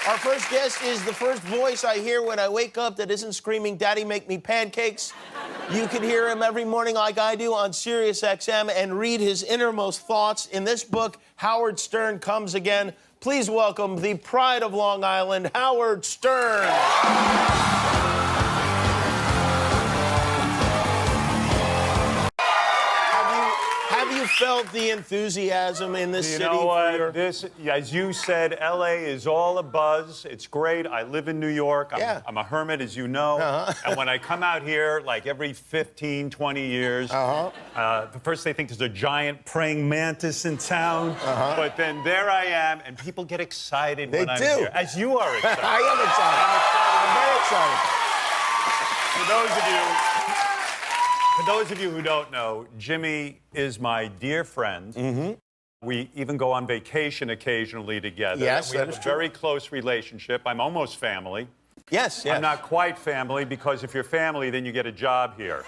Our first guest is the first voice I hear when I wake up that isn't screaming, "Daddy, make me pancakes." You can hear him every morning like I do on Sirius XM and read his innermost thoughts. In this book, Howard Stern Comes Again. Please welcome the pride of Long Island, Howard Stern. Have you felt the enthusiasm in this city? You know what? This, as you said, L.A. is all a buzz. It's great. I live in New York. I'm a hermit, as you know. And when I come out here, like every 15, 20 years, the first they think there's a giant praying mantis in town. But then there I am, and people get excited when I'm here. As you are excited. I am excited. I'm very excited. For those of you who don't know, Jimmy is my dear friend. We even go on vacation occasionally together. Yes, we have a very close relationship. I'm almost family. Yes. I'm not quite family, because if you're family, then you get a job here.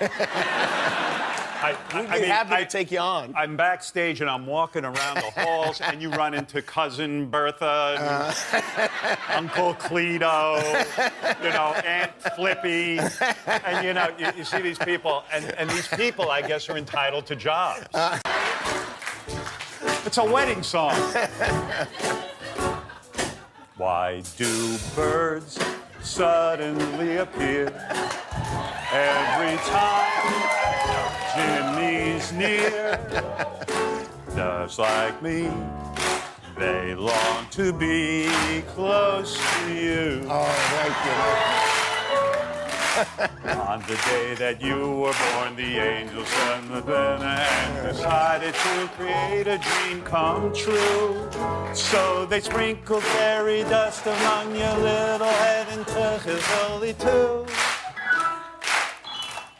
We'd be happy to take you on. I'm backstage and I'm walking around the halls, and you run into Cousin Bertha, and Uncle Cleto, you know, Aunt Flippy, and you know, you see these people, and these people, I guess, are entitled to jobs. It's a wedding song. Why do birds suddenly appear every time Jimmy's near? Just like me, they long to be close to you. Oh, thank you. On the day that you were born, the angels sent the banner and decided to create a dream come true. So they sprinkled fairy dust among your little head and took his holy too.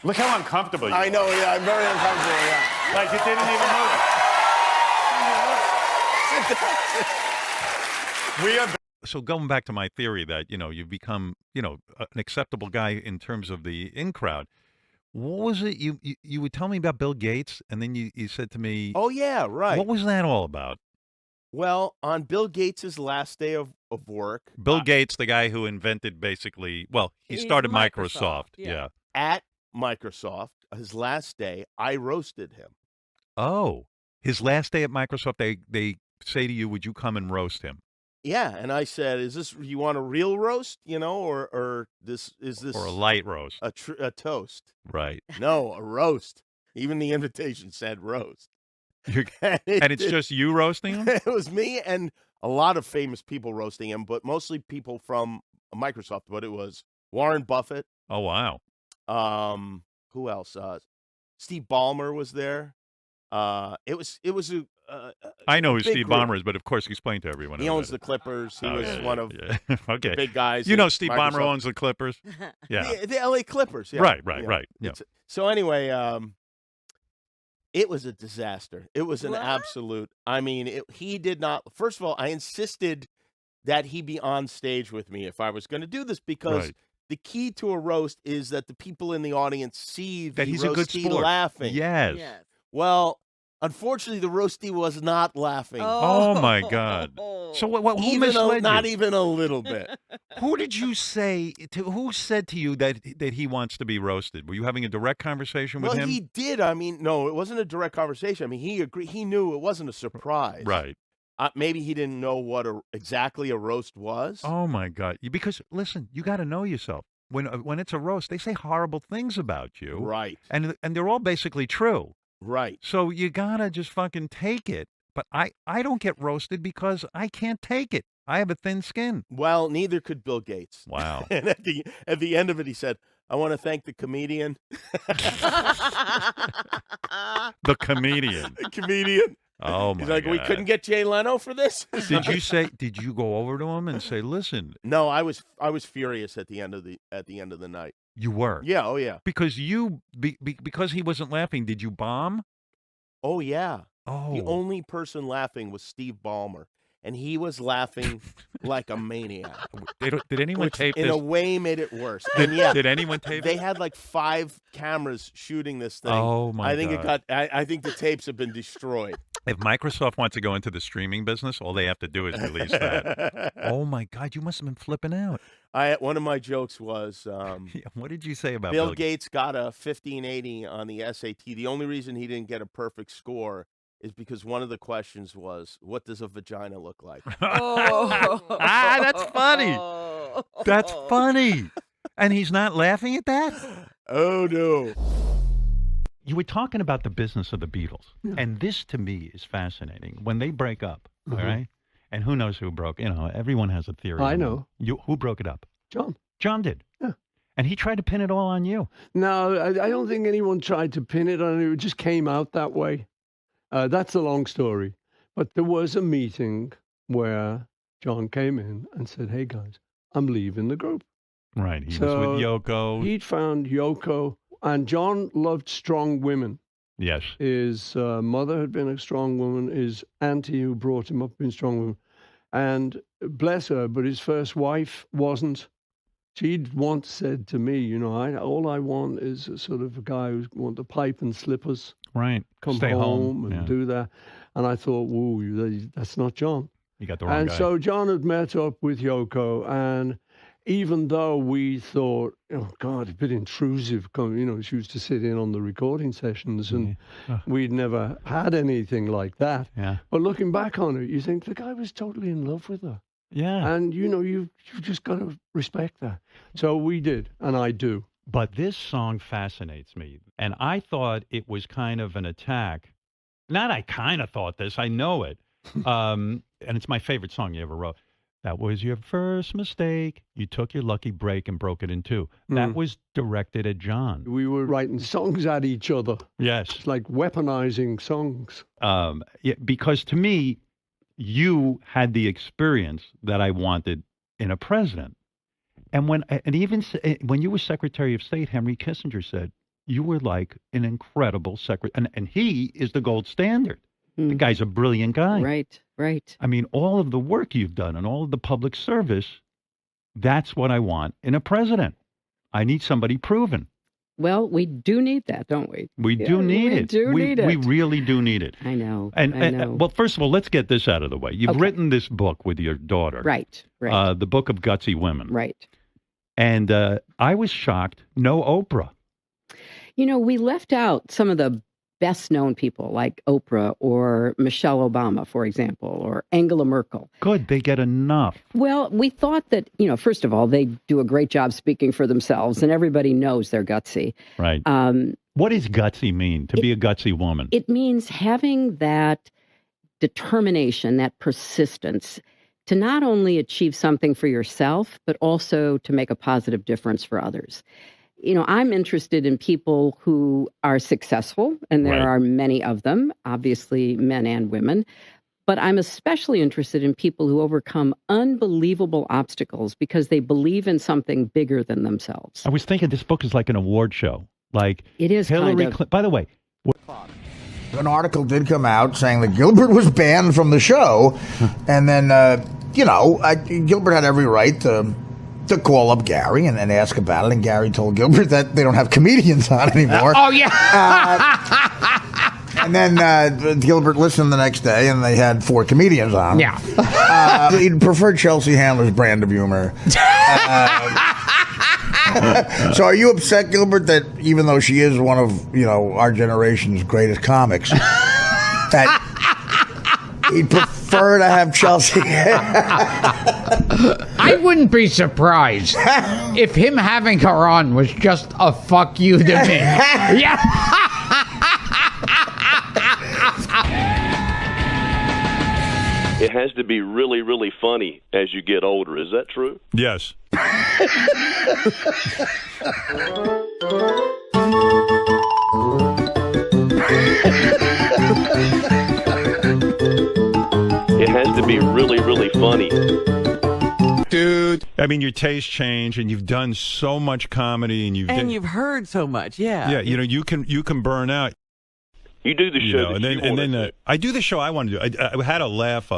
Look how uncomfortable you are. I know, yeah, I'm very uncomfortable, yeah. Like you didn't even move. We are. So going back to my theory that, you know, you've become, you know, an acceptable guy in terms of the in crowd. What was it you would tell me about Bill Gates, and then you said to me, Oh, yeah, right. what was that all about? Well, on Bill Gates' last day of work. Bill Gates, the guy who invented basically, well, he started Microsoft. Yeah. At Microsoft, his last day, I roasted him. Oh, his last day at Microsoft, they say to you, would you come and roast him? Yeah, and I said, "Is this you want a real roast, you know, or this is this Or a light roast? a toast?" Right. No, a roast. Even the invitation said roast. And it's just you roasting him? It was me and a lot of famous people roasting him, but mostly people from Microsoft. But it was Warren Buffett. Oh, wow. Who else? Steve Ballmer was there. It was a. I know who big Steve group. Ballmer is, but of course explain to everyone. He owns the Clippers. He was one of okay. the big guys. You know at Steve Microsoft. Ballmer owns the Clippers? Yeah. The LA Clippers. Yeah. Right. Yeah. So anyway, it was a disaster. It was an absolute. I mean, he did not. First of all, I insisted that he be on stage with me if I was going to do this, because the key to a roast is that the people in the audience see that the he's a good roastee sport. laughing. Yes. Well, unfortunately, the roasty was not laughing. Oh my God! So who misled Not you? even a little bit. Who did you say to? Who said to you that he wants to be roasted? Were you having a direct conversation with him? Well, he did. I mean, no, it wasn't a direct conversation. I mean, he agreed. He knew it wasn't a surprise. Right. Maybe he didn't know what exactly a roast was. Oh my God! Because listen, you got to know yourself. When it's a roast, they say horrible things about you. Right. And they're all basically true. Right. So you gotta just fucking take it. But I don't get roasted because I can't take it. I have a thin skin. Well, neither could Bill Gates. Wow. And at the end of it, he said, "I want to thank the comedian." The comedian. The comedian. Oh my He's like, God. "We couldn't get Jay Leno for this." Did you go over to him and say, "Listen"? No, I was furious at the end of the night. You were. Yeah. Oh yeah. Because because he wasn't laughing. Did you bomb? Oh yeah. Oh. The only person laughing was Steve Ballmer, and he was laughing like a maniac. Did anyone Which tape in this? a way made it worse. And yeah, Did anyone tape they it? had like 5 cameras shooting this thing. Oh my I think God. I think the tapes have been destroyed. If Microsoft wants to go into the streaming business, all they have to do is release that. Oh my God, you must have been flipping out. One of my jokes was, what did you say about Bill Gates got a 1580 on the SAT. The only reason he didn't get a perfect score is because one of the questions was, what does a vagina look like? That's funny. That's funny. And he's not laughing at that? Oh, no. You were talking about the business of the Beatles, and this to me is fascinating. When they break up, all right, and who knows who broke? Everyone has a theory. I know. Who broke it up? John. John did. Yeah. And he tried to pin it all on you. No, I don't think anyone tried to pin it on it. It just came out that way. That's a long story. But there was a meeting where John came in and said, hey, guys, I'm leaving the group. Right. He was with Yoko. He'd found Yoko. And John loved strong women. Yes. His mother had been a strong woman. His auntie who brought him up had been a strong woman. And bless her, but his first wife wasn't. She'd once said to me, all I want is a sort of a guy who wants a pipe and slippers. Right. Come Stay home and do that. And I thought, whoa, that's not John. You got the wrong guy. And so John had met up with Yoko, and even though we thought, oh, God, a bit intrusive, she used to sit in on the recording sessions, and we'd never had anything like that. Yeah. But looking back on it, you think the guy was totally in love with her. Yeah. And, you've just got to respect that. So we did, and I do. But this song fascinates me. And I thought it was kind of an attack. Not I kind of thought this, I know it. And it's my favorite song you ever wrote. That was your first mistake. You took your lucky break and broke it in two. That was directed at John. We were writing songs at each other. Yes. It's like weaponizing songs. Yeah, because to me, you had the experience that I wanted in a president. And when you were Secretary of State, Henry Kissinger said, you were like an incredible secretary. And he is the gold standard. The guy's a brilliant guy. Right. I mean, all of the work you've done and all of the public service, that's what I want in a president. I need somebody proven. Well, we do need that, don't we? We do need it. We really do need it. I know. And well, first of all, let's get this out of the way. You've written this book with your daughter. Right. The Book of Gutsy Women. Right. And I was shocked. No Oprah. We left out some of the best-known people like Oprah or Michelle Obama, for example, or Angela Merkel. Good. They get enough. Well, we thought that, first of all, they do a great job speaking for themselves, and everybody knows they're gutsy. Right. What does gutsy mean, to be a gutsy woman? It means having that determination, that persistence, to not only achieve something for yourself, but also to make a positive difference for others. I'm interested in people who are successful, and there are many of them, obviously men and women. But I'm especially interested in people who overcome unbelievable obstacles because they believe in something bigger than themselves. I was thinking this book is like an award show. Like it is Hillary kind of. Clinton. By the way, an article did come out saying that Gilbert was banned from the show, and then Gilbert had every right to call up Gary and ask about it, and Gary told Gilbert that they don't have comedians on anymore. Oh, yeah. And then Gilbert listened the next day, and they had 4 comedians on. Yeah. He'd prefer Chelsea Handler's brand of humor. So are you upset, Gilbert, that even though she is one of, our generation's greatest comics, that he'd prefer to have Chelsea? I wouldn't be surprised if him having her on was just a fuck you to me. Yeah. It has to be really, really funny as you get older. Is that true? yes. It has to be really, really funny. Dude. I mean, your tastes change, and you've done so much comedy, and you've heard so much. Yeah. Yeah, you can burn out. You do the show, and then I do the show I want to do. I had a laugh.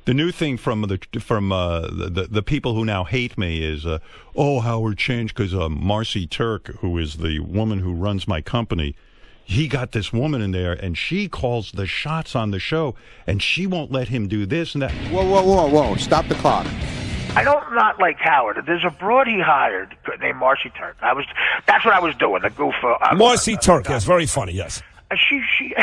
The new thing from the people who now hate me is, Howard changed because Marcie Turk, who is the woman who runs my company, he got this woman in there, and she calls the shots on the show, and she won't let him do this and that. Whoa. Stop the clock. I don't not like Howard. There's a broad he hired named Marcie Turk. That's what I was doing, the goof. Marcie Turk, yes, very funny, yes. She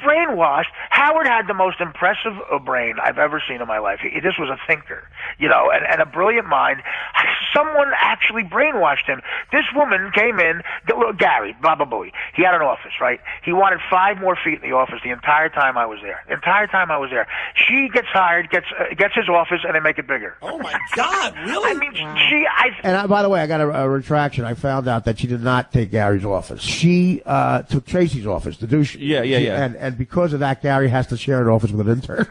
brainwashed. Howard had the most impressive brain I've ever seen in my life. This was a thinker, and a brilliant mind. Someone actually brainwashed him. This woman came in, Gary, blah, blah, blah. He had an office, right? He wanted 5 more feet in the office the entire time I was there. She gets hired, gets his office, and they make it bigger. Oh, my God, really? I mean, And by the way, I got a retraction. I found out that she did not take Gary's office. She took Tracy's office, the douche. Yeah. And because of that, Gary has to share an office with an intern.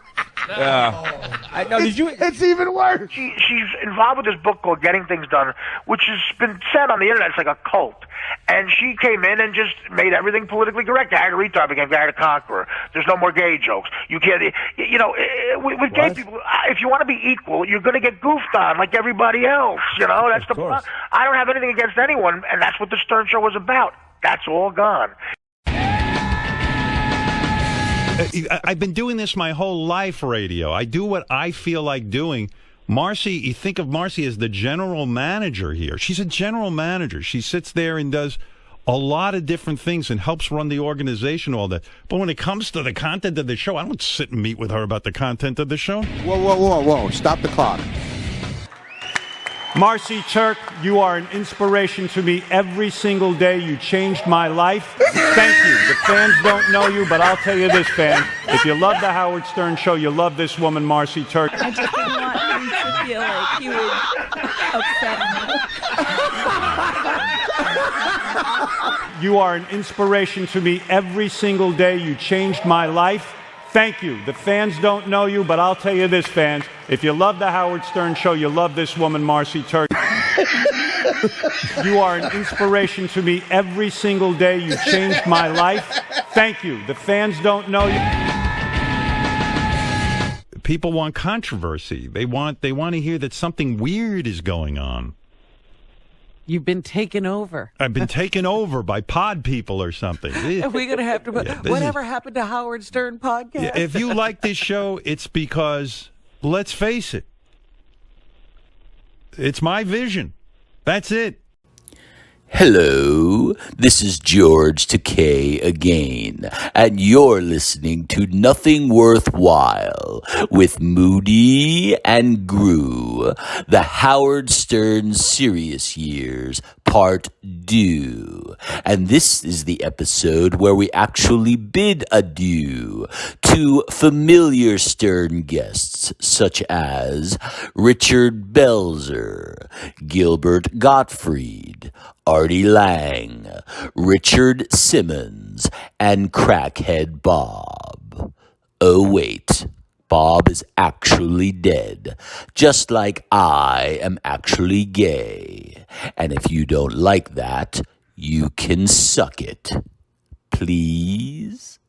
I know. It's even worse. She's involved with this book called Getting Things Done, which has been said on the internet. It's like a cult. And she came in and just made everything politically correct. Gary the retard became Gary the conqueror. There's no more gay jokes. You can't, with gay people, if you want to be equal, you're going to get goofed on like everybody else. That's the problem. I don't have anything against anyone, and that's what the Stern Show was about. That's all gone. I've been doing this my whole life, radio. I do what I feel like doing. Marcie, you think of Marcie as the general manager here. She's a general manager. She sits there and does a lot of different things and helps run the organization, all that. But when it comes to the content of the show, I don't sit and meet with her about the content of the show. Whoa. Stop the clock. Marcie Turk, you are an inspiration to me every single day. You changed my life. Thank you. The fans don't know you, but I'll tell you this, fan. If you love the Howard Stern Show, you love this woman, Marcie Turk. I just didn't want him to feel like he was upset me. You are an inspiration to me every single day. You changed my life. Thank you. The fans don't know you, but I'll tell you this, fans. If you love the Howard Stern Show, you love this woman, Marcie Turk. You are an inspiration to me every single day. You changed my life. Thank you. The fans don't know you. People want controversy. They want to hear that something weird is going on. You've been taken over. I've been taken over by pod people or something. Are we going to have to... whatever happened to Howard Stern podcast? Yeah, if you like this show, it's because, let's face it, it's my vision. That's it. Hello, this is George Takei again, and you're listening to Nothing Worthwhile with Moody and Gru, the Howard Stern Serious Years, Part 2. And this is the episode where we actually bid adieu to familiar Stern guests such as Richard Belzer, Gilbert Gottfried, Artie Lang, Richard Simmons, and Crackhead Bob. Oh, wait. Bob is actually dead, just like I am actually gay. And if you don't like that, you can suck it. Please?